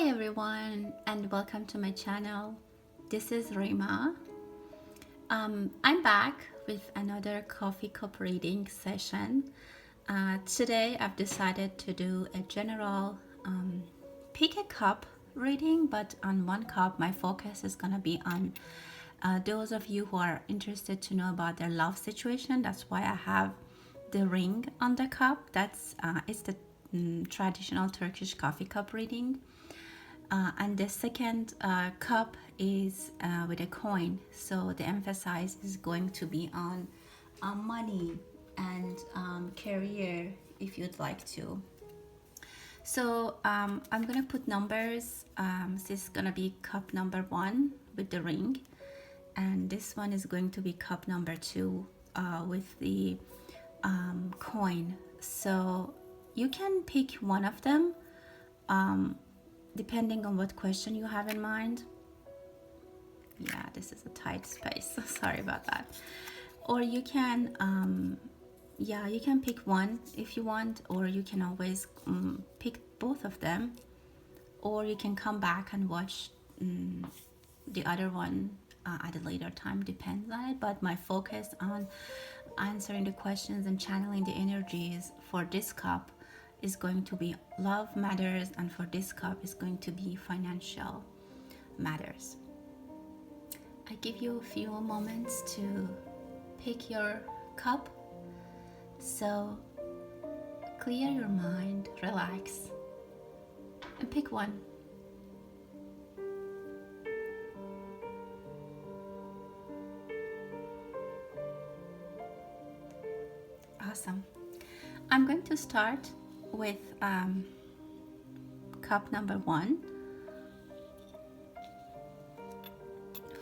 Hi everyone and welcome to my channel. This is Rima. I'm back with another coffee cup reading session. Today I've decided to do a general pick a cup reading, but on one cup my focus is gonna be on those of you who are interested to know about their love situation. That's why I have the ring on the cup. It's the traditional Turkish coffee cup reading. And the second cup is with a coin, so the emphasis is going to be on money and career if you'd like to. So I'm gonna put numbers. This is gonna be cup number 1 with the ring, and this one is going to be cup number 2 with the coin. So you can pick one of them depending on what question you have in mind. Yeah, this is a tight space, sorry about that. Or you can you can pick one if you want, or you can always pick both of them, or you can come back and watch the other one at a later time, depends on it. But my focus on answering the questions and channeling the energies for this cup is going to be love matters, and for this cup is going to be financial matters. I give you a few moments to pick your cup, so clear your mind, relax, and pick one. Awesome. I'm going to start with cup number 1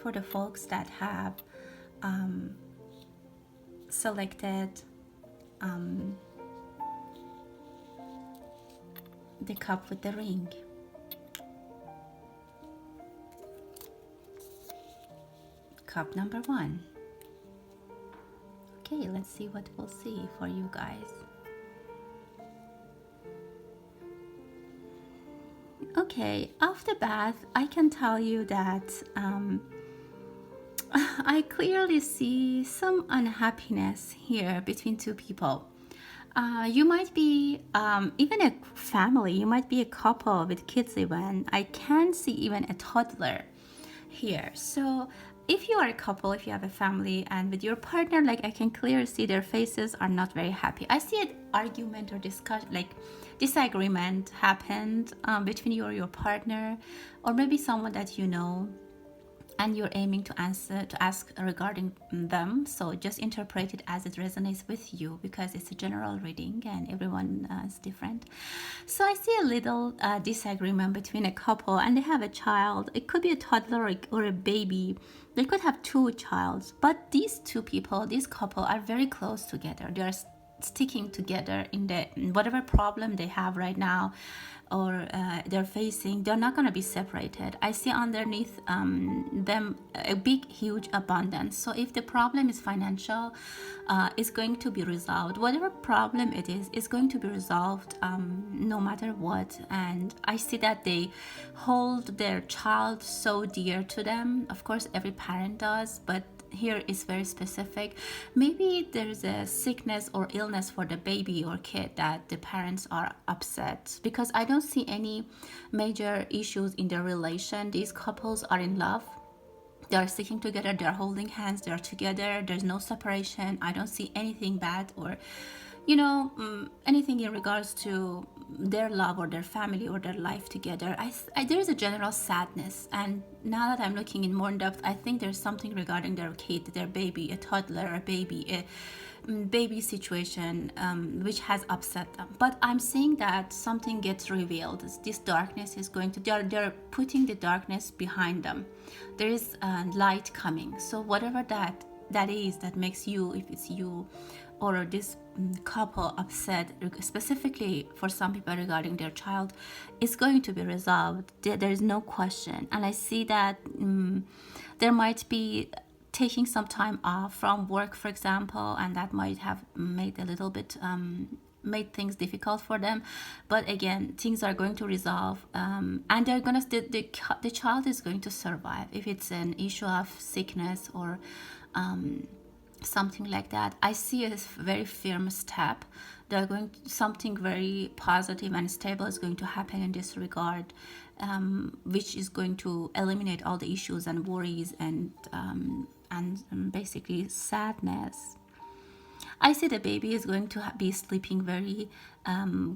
for the folks that have selected the cup with the ring. Cup number 1. Okay, let's see what we'll see for you guys. Okay, off the bat, I can tell you that I clearly see some unhappiness here between two people. You might be even a family, you might be a couple with kids even. I can see even a toddler here. So if you are a couple, if you have a family and with your partner, like I can clearly see their faces are not very happy. I see an argument or discussion, like disagreement happened between you or your partner, or maybe someone that you know, and you're aiming to ask regarding them. So just interpret it as it resonates with you, because it's a general reading and everyone is different. So I see a little disagreement between a couple, and they have a child. It could be a toddler or a baby. They could have 2 childs, but these 2 people, this couple, are very close together. They are sticking together in the whatever problem they have right now, or they're facing. They're not going to be separated. I see underneath them a big huge abundance. So if the problem is financial, it's going to be resolved. Whatever problem it is going to be resolved no matter what. And I see that they hold their child so dear to them. Of course every parent does, but here is very specific. Maybe there's a sickness or illness for the baby or kid that the parents are upset, because I don't see any major issues in their relation. These couples are in love. They are sticking together. They are holding hands. They are together. There's no separation. I don't see anything bad or anything in regards to their love or their family or their life together. There's a general sadness, and now that I'm looking in more in depth, I think there's something regarding their kid, their baby, a toddler, a baby situation, which has upset them. But I'm seeing that something gets revealed. This darkness is going to, they're putting the darkness behind them. There is light coming. So whatever that is that makes you, if it's you or this couple, upset, specifically for some people regarding their child, is going to be resolved. There is no question. And I see that there might be taking some time off from work, for example, and that might have made a little bit made things difficult for them. But again, things are going to resolve, and they're gonna the child is going to survive. If it's an issue of sickness or something like that, I see a very firm step. They're going to, something very positive and stable is going to happen in this regard, which is going to eliminate all the issues and worries and basically sadness. I see the baby is going to be sleeping very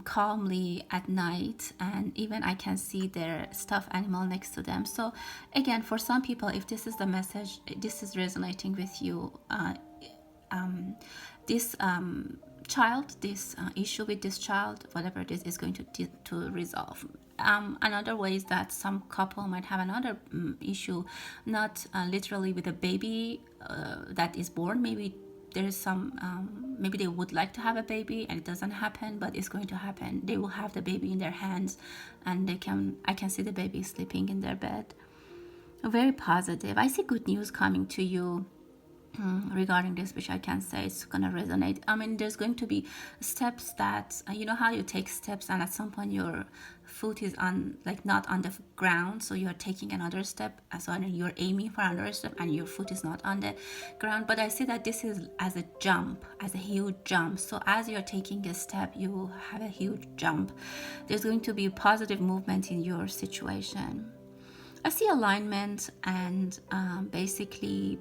calmly at night, and even I can see their stuffed animal next to them. So again, for some people, if this is the message, this is resonating with you, this child, this issue with this child, whatever it is going to resolve. Another way is that some couple might have another issue, not literally with a baby that is born. Maybe there is some, maybe they would like to have a baby and it doesn't happen, but it's going to happen. They will have the baby in their hands, and I can see the baby sleeping in their bed. Very positive. I see good news coming to you regarding this, which I can say it's gonna resonate. I mean, there's going to be steps that you know how you take steps, and at some point your foot is on, like, not on the ground, so you're taking another step, so you're aiming for another step and your foot is not on the ground. But I see that this is as a jump, as a huge jump. So as you're taking a step, you will have a huge jump. There's going to be a positive movement in your situation. I see alignment and basically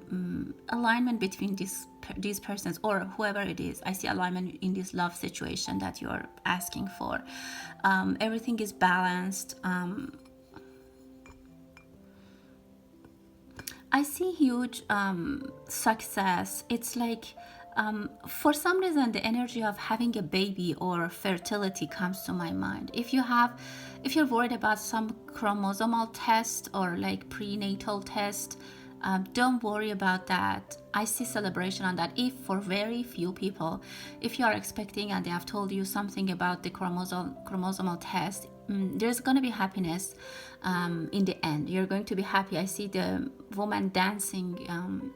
alignment between these persons or whoever it is. I see alignment in this love situation that you're asking for. Everything is balanced. I see huge success. It's like for some reason the energy of having a baby or fertility comes to my mind. If you're worried about some chromosomal test or like prenatal test, don't worry about that. I see celebration on that. If for very few people, if you are expecting and they have told you something about the chromosomal test, there's going to be happiness in the end. You're going to be happy. I see the woman dancing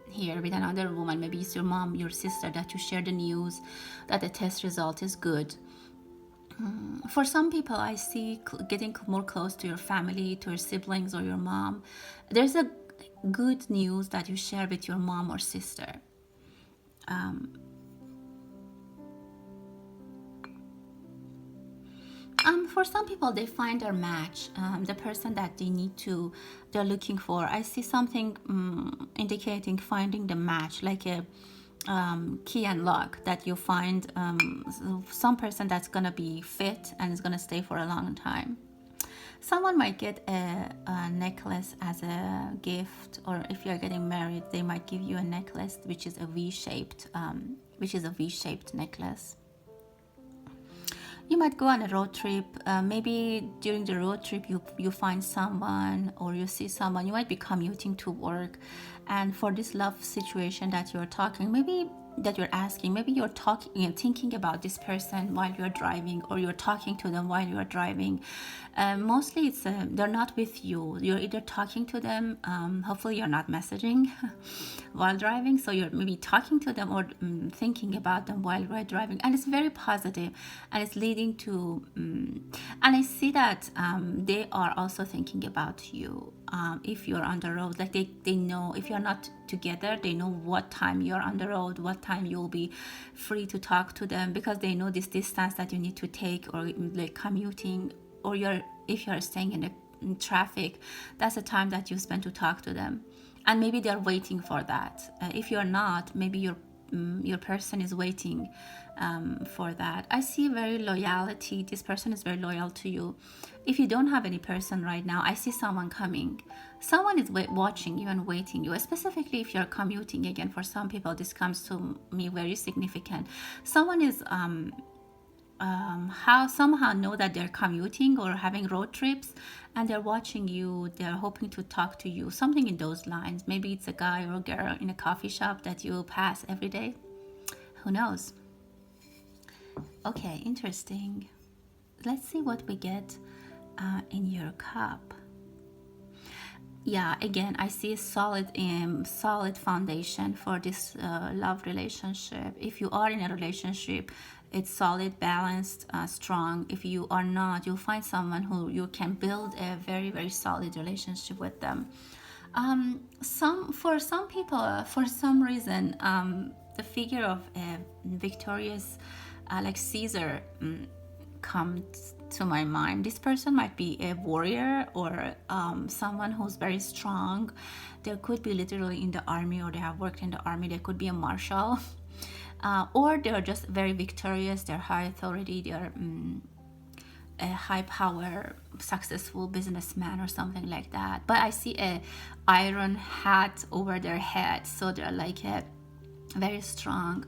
here with another woman. Maybe it's your mom, your sister, that you share the news that the test result is good. For some people, I see getting more close to your family, to your siblings or your mom. There's a good news that you share with your mom or sister. For some people, they find their match, the person that they're looking for. I see something indicating finding the match, like a key and lock, that you find some person that's gonna be fit and is gonna stay for a long time. Someone might get a necklace as a gift, or if you're getting married, they might give you a necklace which is a V-shaped necklace. You might go on a road trip. Maybe during the road trip you find someone or you see someone. You might be commuting to work, and for this love situation that you're talking, maybe that you're asking, maybe you're talking and thinking about this person while you're driving, or you're talking to them while you're driving. Mostly it's they're not with you. You're either talking to them, hopefully you're not messaging while driving, so you're maybe talking to them or thinking about them while you're driving, and it's very positive, and it's leading to and I see that they are also thinking about you. If you're on the road, like they know, if you're not together, they know what time you're on the road, what time you'll be free to talk to them, because they know this distance that you need to take, or like commuting, or if you're staying in traffic, that's the time that you spend to talk to them, and maybe they're waiting for that. If you're not, maybe your person is waiting for that. I see very loyalty. This person is very loyal to you. If you don't have any person right now, I see someone coming. Someone is watching you and waiting you, specifically if you're commuting. Again, for some people, this comes to me very significant. Someone is somehow know that they're commuting or having road trips, and they're watching you. They're hoping to talk to you, something in those lines. Maybe it's a guy or a girl in a coffee shop that you pass every day. Who knows? Okay, interesting. Let's see what we get in your cup. Yeah, again, I see a solid foundation for this love relationship. If you are in a relationship, it's solid, balanced, strong. If you are not, you'll find someone who you can build a very, very solid relationship with them. For some people, for some reason, the figure of a victorious, like Caesar, comes to my mind. This person might be a warrior or someone who's very strong. They could be literally in the army, or they have worked in the army. They could be a marshal, or they're just very victorious. They're high authority. They're a high power, successful businessman or something like that. But I see a iron hat over their head, so they're like a very strong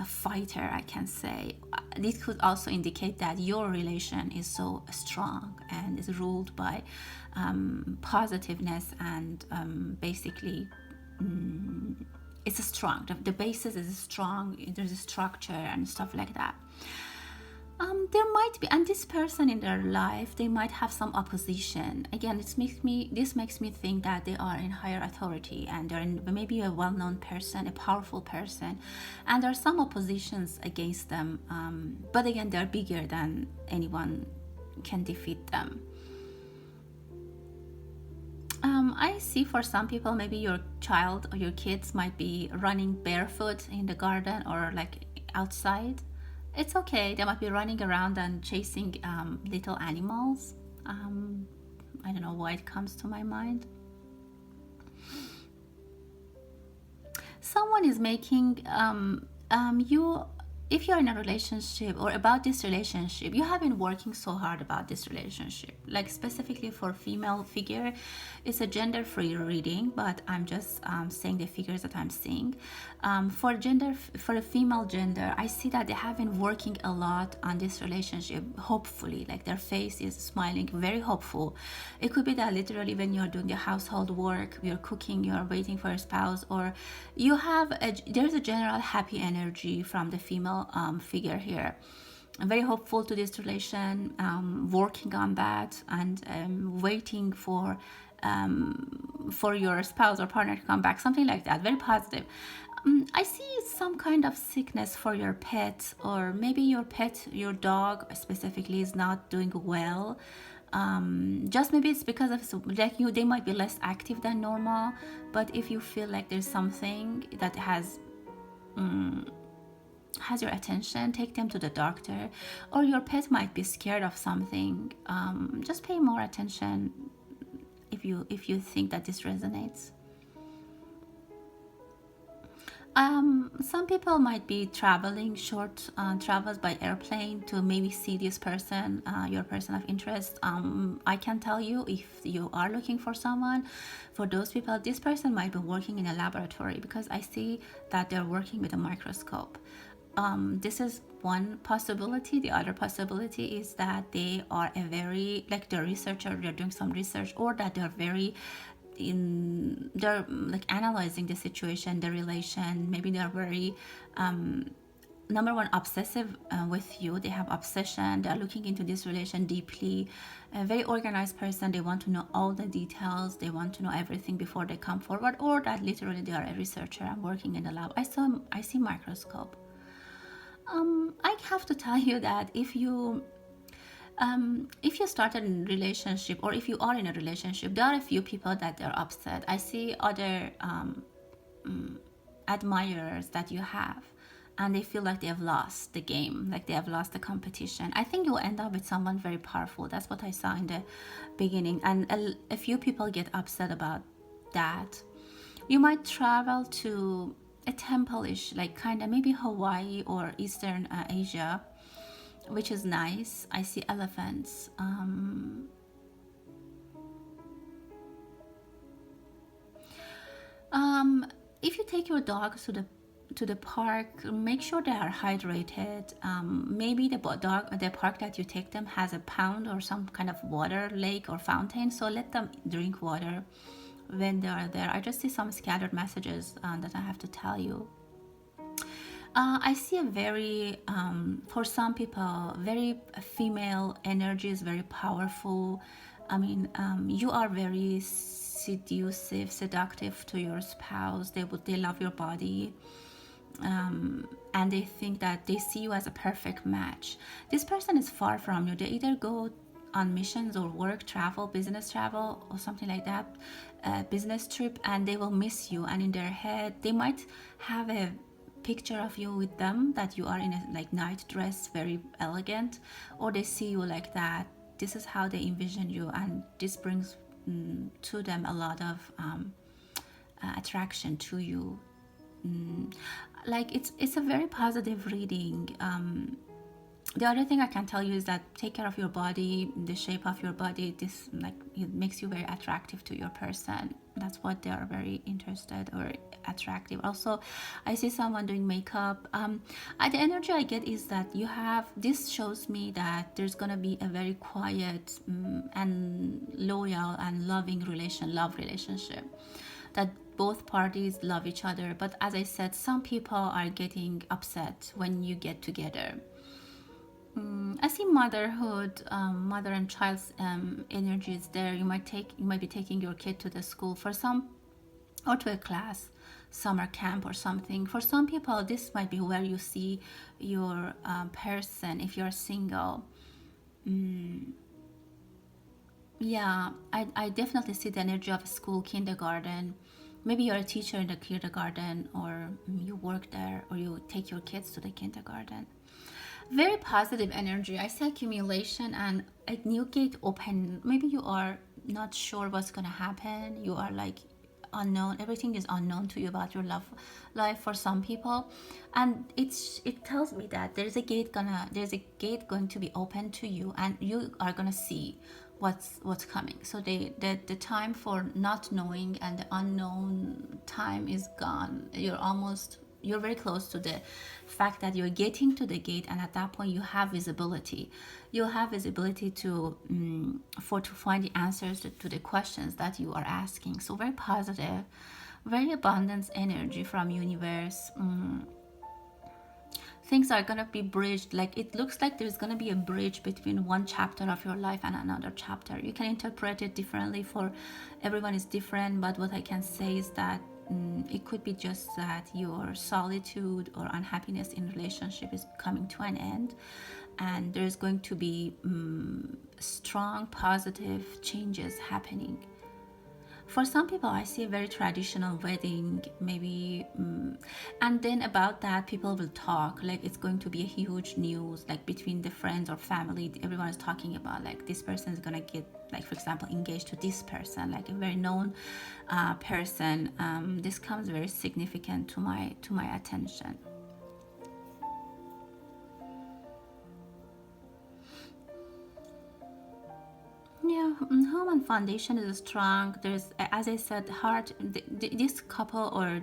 fighter, I can say. This could also indicate that your relation is so strong and is ruled by positiveness, and basically it's strong. The basis is strong. There's a structure and stuff like that. There might be, and this person in their life, they might have some opposition. Again, this makes me think that they are in higher authority, and they're maybe a well-known person, a powerful person, and there are some oppositions against them. But again, they're bigger than anyone can defeat them. I see for some people, maybe your child or your kids might be running barefoot in the garden or like outside. It's okay. They might be running around and chasing little animals. I don't know why it comes to my mind. Someone is making you. If you're in a relationship or about this relationship, you have been working so hard about this relationship. Like specifically for female figure, it's a gender-free reading, but I'm just saying the figures that I'm seeing. For a female gender, I see that they have been working a lot on this relationship. Hopefully, like their face is smiling, very hopeful. It could be that literally when you're doing the household work, you're cooking, you're waiting for a spouse, or there's a general happy energy from the female figure here. I'm very hopeful to this relation, working on that, and waiting for your spouse or partner to come back, something like that. Very positive. I see some kind of sickness for your pet, or maybe your pet, your dog specifically, is not doing well. Just maybe it's because of like they might be less active than normal. But if you feel like there's something that has your attention, take them to the doctor. Or your pet might be scared of something. Just pay more attention if you think that this resonates. Some people might be traveling short travels by airplane to maybe see this person, your person of interest. I can tell you, if you are looking for someone, for those people, this person might be working in a laboratory, because I see that they're working with a microscope. This is one possibility. The other possibility is that they are they're researcher, they're doing some research, or that they're like analyzing the situation, the relation. Maybe they're very number one, obsessive with you. They have obsession. They're looking into this relation deeply. A very organized person. They want to know all the details. They want to know everything before they come forward, or that literally they are a researcher and working in the lab. I see microscope. I have to tell you that if you started a relationship, or if you are in a relationship, there are a few people that they're upset. I see other admirers that you have, and they feel like they have lost the game, like they have lost the competition. I think you'll end up with someone very powerful. That's what I saw in the beginning, and a few people get upset about that. You might travel to a temple-ish, like kind of maybe Hawaii or Eastern Asia, which is nice. I see elephants. If you take your dogs to the park, make sure they are hydrated. Maybe the park that you take them has a pond or some kind of water lake or fountain, so let them drink water when they are there. I just see some scattered messages that I have to tell you. I see a very, for some people, very female energy is very powerful. I mean, you are very seductive to your spouse. They love your body. and they think that they see you as a perfect match. This person is far from you. They either go on missions or work travel, business travel, or something like that, business trip, and they will miss you. And in their head, they might have a picture of you with them that you are in a like night dress, very elegant, or they see you like that. This is how they envision you, and this brings to them a lot of attraction to you. Like it's a very positive reading. The other thing I can tell you is that take care of your body, the shape of your body. This like it makes you very attractive to your person. That's what they are very interested or attractive. Also, I see someone doing makeup. The energy I get is that you have. This shows me that there's gonna be a very quiet and loyal and loving love relationship. That both parties love each other. But as I said, some people are getting upset when you get together. I see motherhood, mother and child's energy is there. You might be taking your kid to the school for some, or to a class, summer camp or something. For some people, this might be where you see your person if you're single. Yeah, I definitely see the energy of a school, kindergarten. Maybe you're a teacher in the kindergarten, or you work there, or you take your kids to the kindergarten. Very positive energy. I see accumulation and a new gate open. Maybe you are not sure what's gonna happen. You are like unknown. Everything is unknown to you about your love life for some people, and it tells me that there's a gate going to be open to you, and you are gonna see what's coming. So the time for not knowing and the unknown time is gone. You're very close to the fact that you're getting to the gate, and at that point you have visibility. You have visibility to find the answers to the questions that you are asking. So very positive, very abundance energy from universe. Things are gonna be bridged. Like it looks like there's gonna be a bridge between one chapter of your life and another chapter. You can interpret it differently. For everyone is different, but what I can say is that it could be just that your solitude or unhappiness in relationship is coming to an end, and there's going to be strong positive changes happening. For some people, I see a very traditional wedding, maybe, and then about that, people will talk. Like it's going to be a huge news, like between the friends or family. Everyone is talking about like this person is gonna get, like for example, engaged to this person, like a very known person. This comes very significant to my attention. Yeah, home and foundation is strong. There's, as I said, this couple or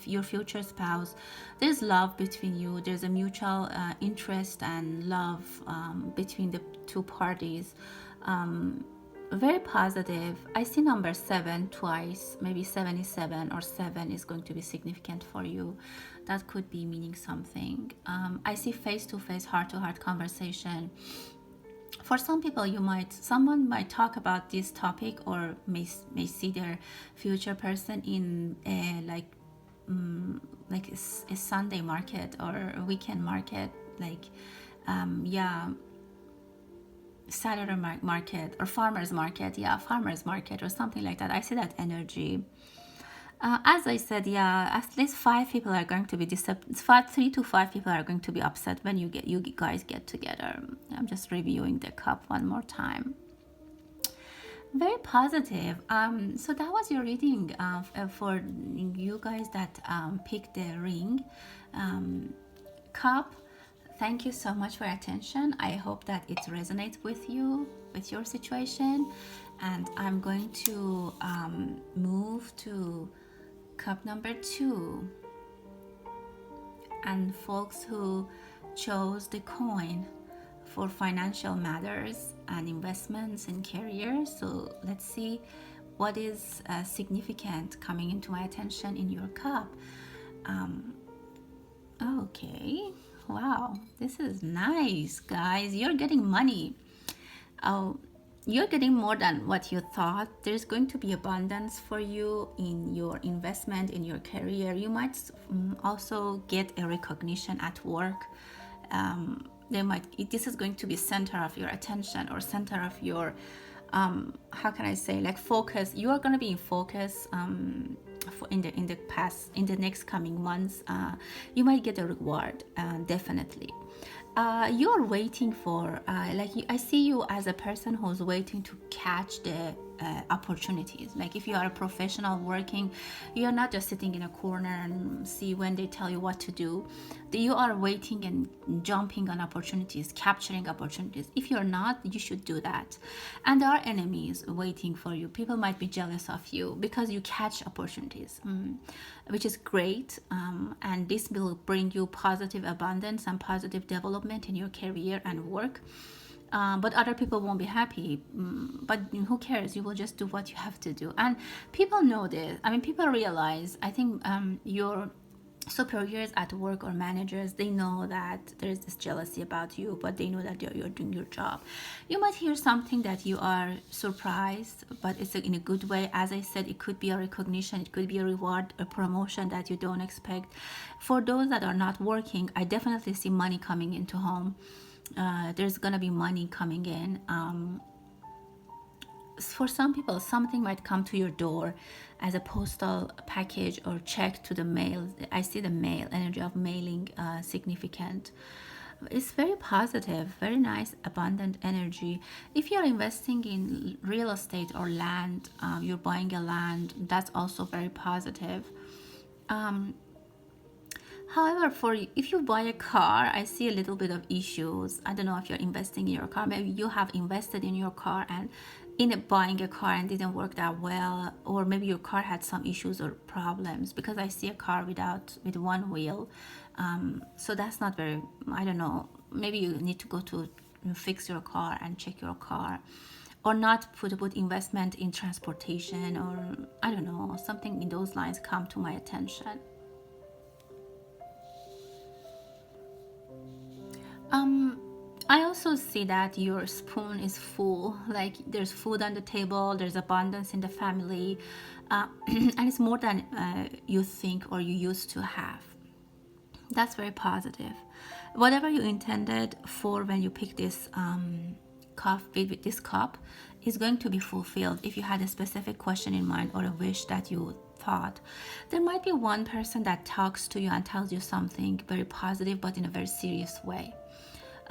your future spouse, there's love between you. There's a mutual interest and love between the two parties. Very positive. I see number 7 twice. Maybe 77 or 7 is going to be significant for you. That could be meaning something. I see face-to-face, heart-to-heart conversation. For some people, someone might talk about this topic, or may see their future person in a Sunday market or a weekend market, like yeah, Saturday market or farmers market. Yeah, farmers market or something like that. I see that energy. As I said, yeah, at least 5 people are going to be 3 to 5 people are going to be upset when you guys get together. I'm just reviewing the cup one more time. Very positive. So that was your reading for you guys that picked the ring cup. Thank you so much for your attention. I hope that it resonates with you, with your situation, and I'm going to move to cup number 2, and folks who chose the coin for financial matters and investments and career. So let's see what is significant coming into my attention in your cup. Okay, wow, this is nice, guys. You're getting money. Oh, You're getting more than what you thought. There's going to be abundance for you in your investment, in your career. You might also get a recognition at work. They might, this is going to be center of your attention, or center of your, how can I say, like focus. You are going to be in focus in the next coming months. You might get a reward, definitely. You're waiting for, I see you as a person who's waiting to catch the opportunities. Like if you are a professional working, you're not just sitting in a corner and see when they tell you what to do. You are waiting and jumping on opportunities, capturing opportunities. If you're not, you should do that. And there are enemies waiting for you. People might be jealous of you because you catch opportunities, which is great. And this will bring you positive abundance and positive development in your career and work. But other people won't be happy. But who cares? You will just do what you have to do. And people know this. I mean, people realize, I think your superiors at work or managers, they know that there's this jealousy about you, but they know that you're doing your job. You might hear something that you are surprised, but it's in a good way. As I said, it could be a recognition, it could be a reward, a promotion that you don't expect. For those that are not working, I definitely see money coming into home. There's gonna be money coming in. For some people, something might come to your door as a postal package or check to the mail. I see the mail energy of mailing significant. It's very positive, very nice, abundant energy. If you're investing in real estate or land, you're buying a land, that's also very positive. However, if you buy a car, I see a little bit of issues. I don't know if you're investing in your car. Maybe you have invested in your car and in buying a car and didn't work that well, or maybe your car had some issues or problems, because I see a car with one wheel. So that's not very, I don't know, maybe you need to go to fix your car and check your car, or not put investment in transportation, or I don't know, something in those lines come to my attention. I also see that your spoon is full, like there's food on the table, there's abundance in the family, and it's more than you think or you used to have. That's very positive. Whatever you intended for when you pick this cup, with this cup, is going to be fulfilled. If you had a specific question in mind or a wish that you thought, there might be one person that talks to you and tells you something very positive, but in a very serious way.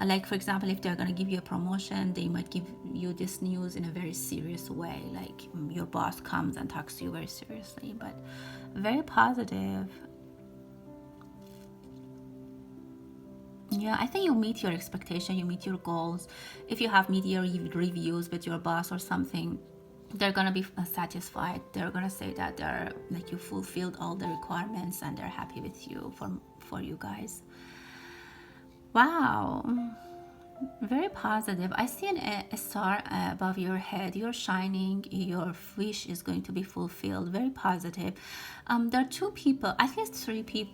Like for example, if they're going to give you a promotion, they might give you this news in a very serious way, like your boss comes and talks to you very seriously, but very positive. Yeah, I think you meet your expectation, you meet your goals. If you have media reviews with your boss or something, they're gonna be satisfied. They're gonna say that they're like you fulfilled all the requirements and they're happy with you for you guys. Wow, very positive. I see a star above your head. You're shining. Your wish is going to be fulfilled. Very positive. There are two people, at least three people,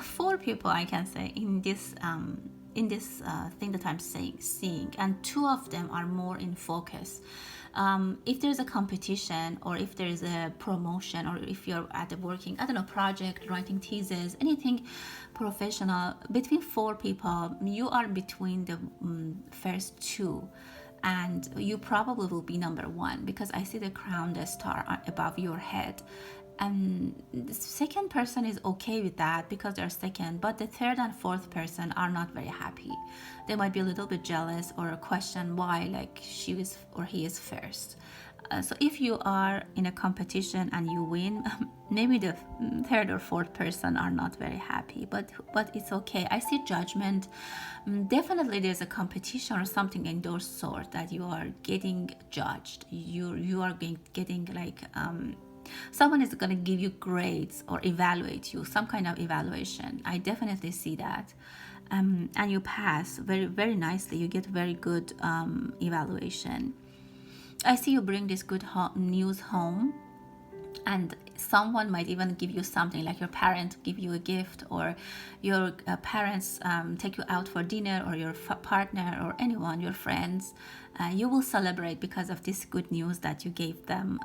four people I can say in this thing that I'm seeing, and two of them are more in focus. If there's a competition, or if there's a promotion, or if you're at a working, I don't know, project, writing thesis, anything professional, between four people, you are between the first two, and you probably will be number one, because I see the crown, the star above your head. And the second person is okay with that because they're second, but the third and fourth person are not very happy. They might be a little bit jealous or question why, like, she is or he is first. So if you are in a competition and you win, maybe the third or fourth person are not very happy, but it's okay. I see judgment. Definitely there's a competition or something in those sort that you are getting judged. You are getting like someone is going to give you grades or evaluate you, some kind of evaluation. I definitely see that. And you pass very, very nicely. You get very good evaluation. I see you bring this good news home, and someone might even give you something, like your parents give you a gift, or your parents take you out for dinner, or your partner, or anyone, your friends, you will celebrate because of this good news that you gave them.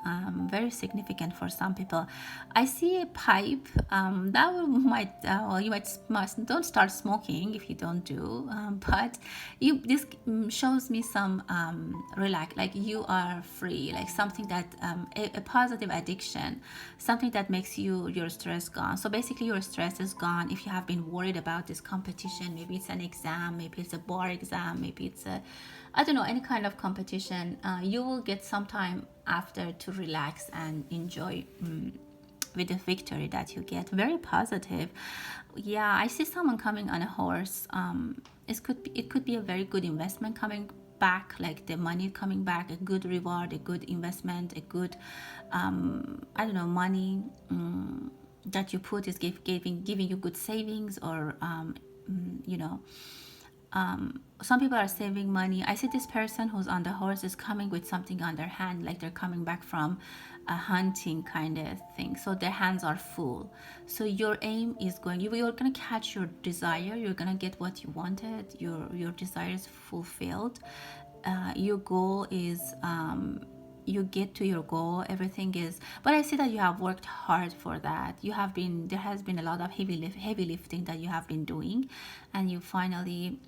Very significant for some people. I see a pipe that might well, you must don't start smoking if you don't do, but you this shows me some relax, like you are free, like something that a positive addiction, something that makes your stress gone. So basically your stress is gone. If you have been worried about this competition, maybe it's an exam, maybe it's a bar exam, maybe it's a, I don't know, any kind of competition, you will get some time after to relax and enjoy with the victory that you get. Very positive. Yeah, I see someone coming on a horse. It could be a very good investment coming back, like the money coming back, a good reward, a good investment, a good I don't know, money that you put is giving you good savings, or you know, some people are saving money. I see this person who's on the horse is coming with something on their hand, like they're coming back from a hunting kind of thing. So their hands are full. So your aim is you're going to catch your desire. You're going to get what you wanted. Your desire is fulfilled. Your goal is you get to your goal. Everything is, but I see that you have worked hard for that. There has been a lot of heavy lifting that you have been doing, and you finally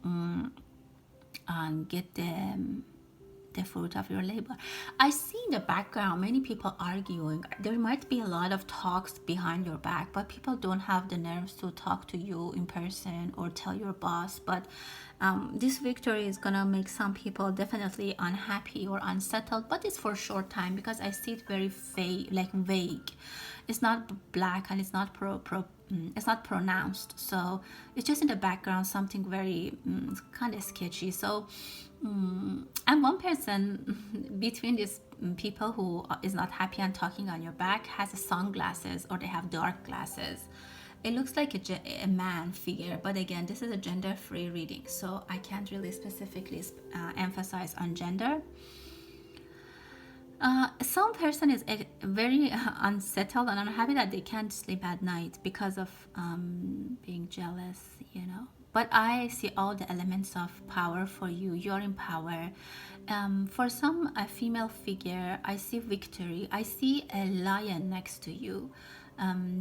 get the fruit of your labor. I see in the background many people arguing. There might be a lot of talks behind your back, but people don't have the nerves to talk to you in person or tell your boss. But this victory is gonna make some people definitely unhappy or unsettled, but it's for a short time, because I see it very vague. It's not black, and it's not it's not pronounced. So it's just in the background, something very kind of sketchy. So and one person between these people who is not happy and talking on your back has sunglasses, or they have dark glasses. It looks like a man figure, but again, this is a gender-free reading, so I can't really specifically emphasize on gender. Some person is very unsettled and unhappy that they can't sleep at night because of being jealous, you know. But I see all the elements of power for you. You're in power. For some female figure, I see victory. I see a lion next to you.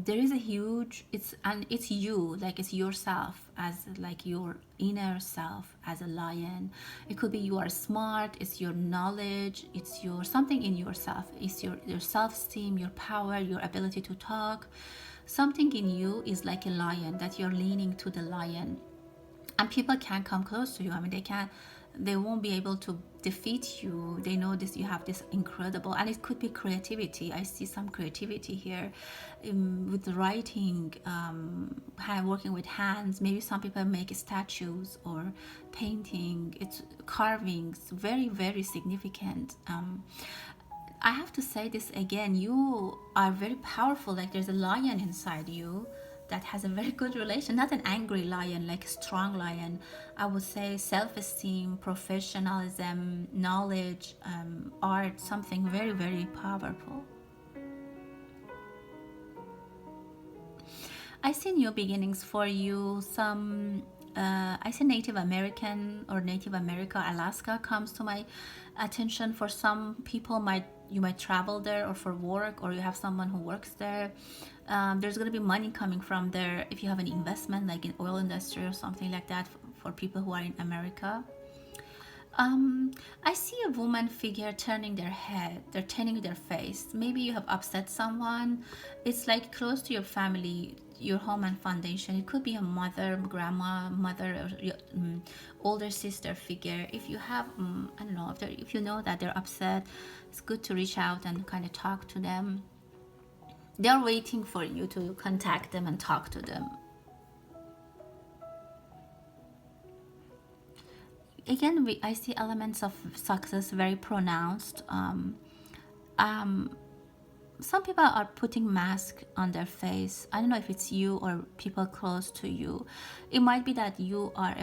There is a huge, it's you, like it's yourself, as like your inner self as a lion. It could be you are smart, it's your knowledge, it's your something in yourself, it's your self-esteem, your power, your ability to talk. Something in you is like a lion, that you're leaning to the lion, and people can't come close to you. I mean, they won't be able to defeat you. They know this, you have this incredible, and it could be creativity. I see some creativity here with writing, working with hands. Maybe some people make statues or painting. It's carvings, very, very significant. I have to say this again, you are very powerful. Like there's a lion inside you that has a very good relation, not an angry lion, like a strong lion. I would say self-esteem, professionalism, knowledge, art, something very, very powerful. I see new beginnings for you. I see Native American or Native America, Alaska comes to my attention. For some people, you might travel there or for work, or you have someone who works there. There's going to be money coming from there if you have an investment like in oil industry or something like that, for people who are in America. I see a woman figure turning their head, they're turning their face. Maybe you have upset someone. It's like close to your family, your home and foundation. It could be a mother, grandma, mother, or your, older sister figure. If you have, I don't know, if you know that they're upset, it's good to reach out and kind of talk to them. They're waiting for you to contact them and talk to them. Again, I see elements of success very pronounced. Some people are putting mask on their face. I don't know if it's you or people close to you. It might be that you are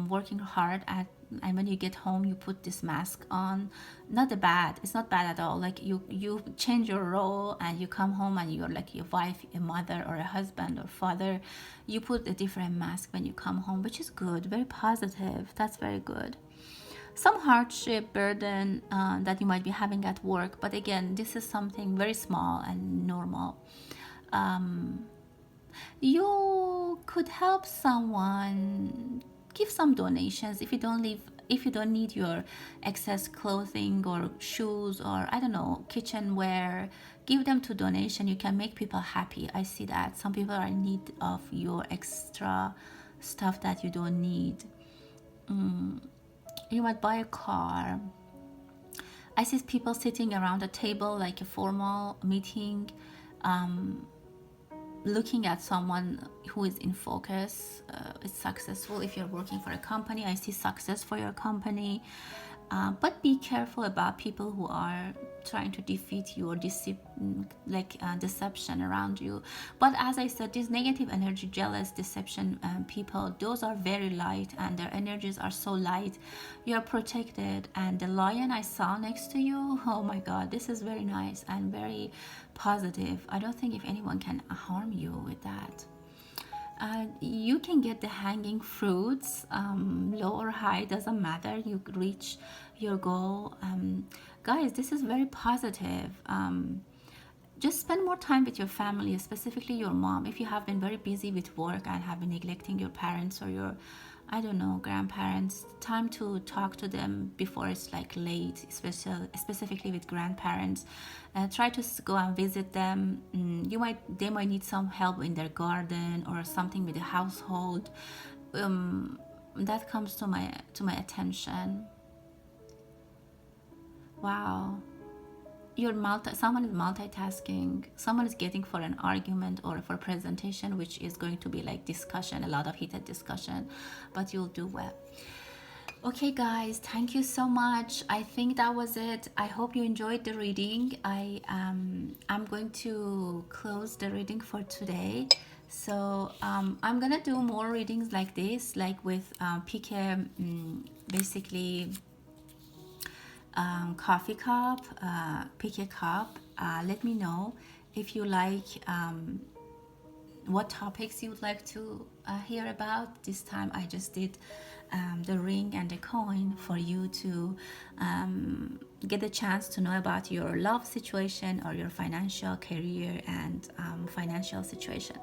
working hard at, and when you get home you put this mask on. It's not bad at all. Like you change your role and you come home and you're like your wife, a mother, or a husband or father. You put a different mask when you come home, which is good, very positive. That's very good. some hardship, burden that you might be having at work. But again, this is something very small and normal. You could help someone, give some donations if you don't live, if you don't need your excess clothing or shoes or I don't know, kitchenware, give them to donation. You can make people happy. I see that some people are in need of your extra stuff that you don't need. You might buy a car. I see people sitting around a table like a formal meeting, looking at someone who is in focus. It's successful. If you're working for a company, I see success for your company. But be careful about people who are trying to defeat you or deception around you. But as I said, this negative energy, jealous, deception people, those are very light and their energies are so light. You're protected. And the lion I saw next to you, oh my god, this is very nice and very positive. I don't think if anyone can harm you with that. You can get the hanging fruits, low or high, doesn't matter. You reach your goal. Guys, this is very positive. Just spend more time with your family, specifically your mom. If you have been very busy with work and have been neglecting your parents or your, I don't know, grandparents, time to talk to them before it's like late, specifically with grandparents. Try to go and visit them. They might need some help in their garden or something with the household. That comes to my attention. Wow. Someone is multitasking, someone is getting for an argument or for a presentation, which is going to be like discussion, a lot of heated discussion, but you'll do well. Okay guys, thank you so much. I think that was it. I hope you enjoyed the reading. I'm going to close the reading for today. So I'm gonna do more readings like this, like with pick a basically coffee cup, pick a cup. Let me know if you like what topics you would like to hear about. This time I just did the ring and the coin for you to get a chance to know about your love situation or your financial career and financial situation.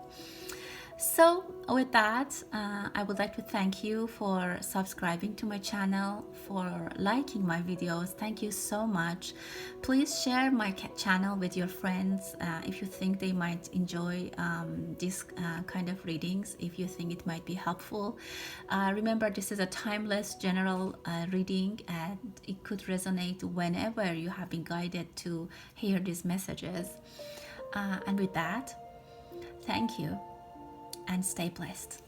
So with that, I would like to thank you for subscribing to my channel, for liking my videos. Thank you so much. Please share my channel with your friends if you think they might enjoy this kind of readings, if you think it might be helpful. Remember, this is a timeless general reading and it could resonate whenever you have been guided to hear these messages. And with that, thank you and stay blessed.